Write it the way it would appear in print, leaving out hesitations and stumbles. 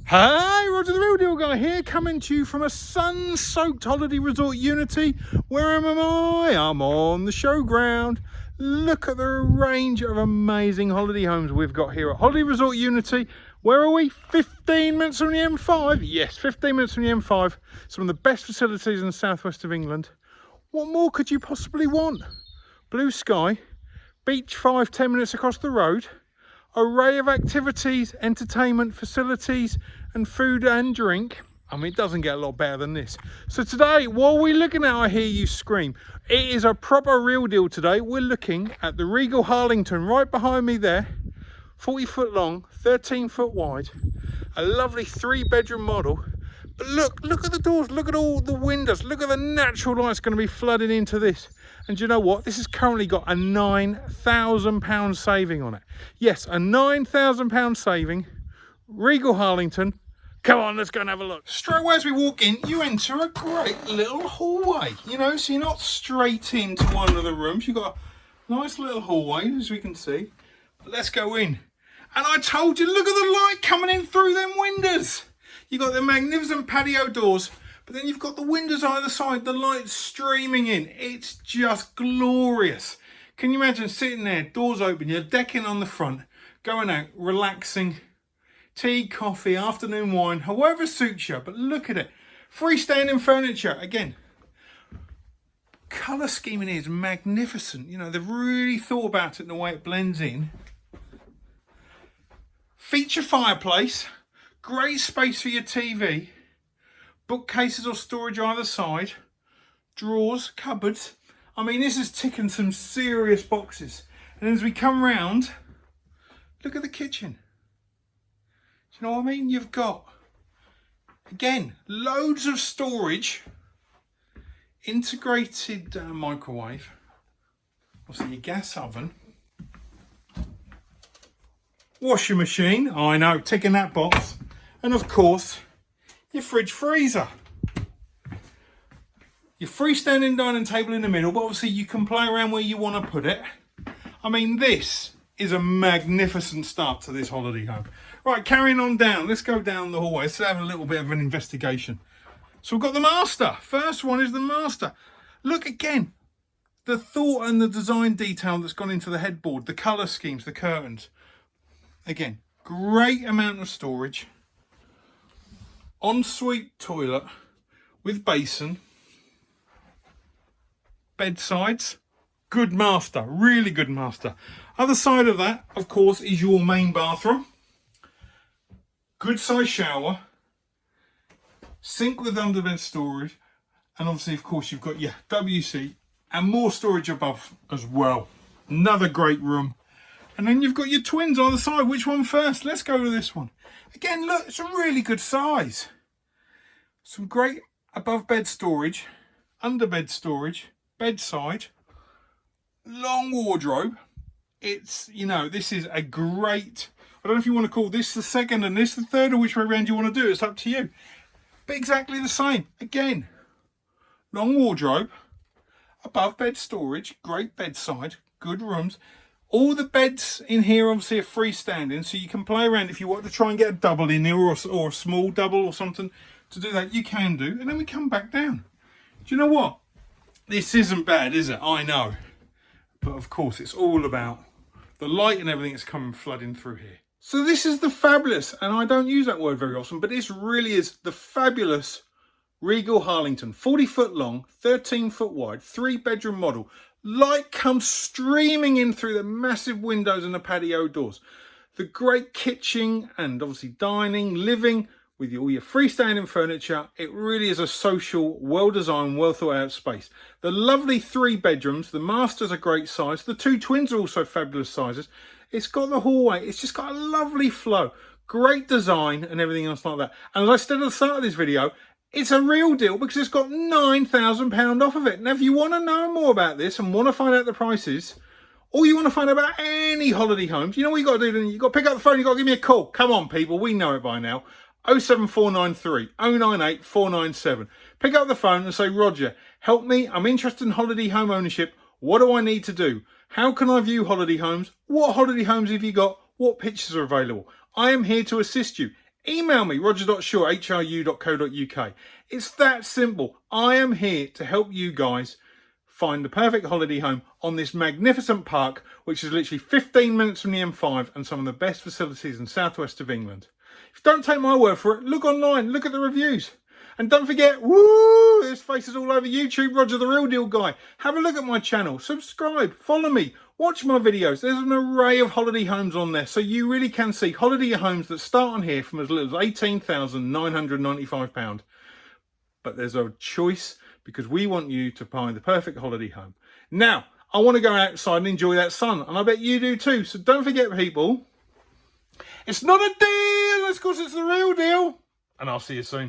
Hey, Roger the Real Deal Guy here, coming to you from a sun-soaked holiday resort Unity. Where am I? I'm on the showground. Look at the range of amazing holiday homes we've got here at Holiday Resort Unity. Where are we? 15 minutes from the M5. Yes, 15 minutes from the M5. Some of the best facilities in the southwest of England. What more could you possibly want? Blue sky, beach 5-10 minutes across the road. Array of activities, entertainment facilities and food and drink. I mean, it doesn't get a lot better than this. So today, what are we looking at? I hear you scream. It is a proper real deal today. We're looking at the Regal Harlington right behind me there. 40 foot long, 13 foot wide. A lovely 3-bedroom model. But look at the doors, look at all the windows, look at the natural light's going to be flooding into this. And do you know what? This has currently got a £9,000 saving on it. Yes, a £9,000 saving. Regal Harlington. Come on, let's go and have a look. Straight away as we walk in, you enter a great little hallway. You know, so you're not straight into one of the rooms. You've got a nice little hallway, as we can see. But let's go in. And I told you, look at the light coming in through them windows. You've got the magnificent patio doors, but then you've got the windows either side, the light streaming in. It's just glorious. Can you imagine sitting there, doors open, you're decking on the front, going out, relaxing, tea, coffee, afternoon wine, however suits you, but look at it. Freestanding furniture, again. Colour scheming here is magnificent. You know, they've really thought about it in the way it blends in. Feature fireplace. Great space for your TV, bookcases or storage either side, drawers, cupboards. I mean, this is ticking some serious boxes. And as we come round, look at the kitchen. Do you know what I mean? You've got, again, loads of storage, integrated microwave, also your gas oven, washing machine, I know, ticking that box. And of course, your fridge freezer. Your freestanding dining table in the middle, but obviously you can play around where you want to put it. I mean, this is a magnificent start to this holiday home. Right, carrying on down, let's go down the hallway. Let's have a little bit of an investigation. So we've got the master. First one is the master. Look again, the thought and the design detail that's gone into the headboard, the colour schemes, the curtains. Again, great amount of storage. Ensuite toilet with basin, bedsides, good master, really good master. Other side of that, of course, is your main bathroom. Good size shower, sink with underbed storage, and obviously, of course, you've got your WC and more storage above as well. Another great room. And then you've got your twins on the side. Which one first? Let's go to this one. Again, look, it's a really good size. Some great above bed storage, under bed storage, bedside, long wardrobe. It's, you know, this is a great, I don't know if you want to call this the second and this the third, or which way around you want to do it. It's up to you. But exactly the same. Again, long wardrobe, above bed storage, great bedside, good rooms. All the beds in here obviously are freestanding, so you can play around if you want to try and get a double in there or a small double or something. To do that, you can do. And then we come back down. Do you know what? This isn't bad, is it? I know. But of course, it's all about the light and everything that's coming flooding through here. So this is the fabulous, and I don't use that word very often, but this really is the fabulous Regal Harlington. 40 foot long, 13 foot wide, 3-bedroom model. Light comes streaming in through the massive windows and the patio doors. The great kitchen and obviously dining, living with all your freestanding furniture. It really is a social, well-designed, well-thought-out space. The lovely 3 bedrooms. The master's a great size. The 2 twins are also fabulous sizes. It's got the hallway. It's just got a lovely flow. Great design and everything else like that. And as I said at the start of this video, it's a real deal because it's got £9,000 off of it. Now, if you want to know more about this and want to find out the prices, or you want to find out about any holiday homes, you know what you got to do? Then you got to pick up the phone. You got to give me a call. Come on, people. We know it by now. 07493 098 497. Pick up the phone and say, Roger, help me. I'm interested in holiday home ownership. What do I need to do? How can I view holiday homes? What holiday homes have you got? What pictures are available? I am here to assist you. email me, roger.shaw@hru.co.uk. It's that simple. I am here to help you guys find the perfect holiday home on this magnificent park, which is literally 15 minutes from the M5 and some of the best facilities in southwest of England. If you don't take my word for it, look online, look at the reviews. And don't forget, woo, there's faces all over YouTube, Roger the Real Deal Guy. Have a look at my channel, subscribe, follow me, watch my videos. There's an array of holiday homes on there, so you really can see holiday homes that start on here from as little as £18,995. But there's a choice because we want you to find the perfect holiday home. Now, I want to go outside and enjoy that sun, and I bet you do too. So don't forget, people, it's not a deal, of course it's the real deal. And I'll see you soon.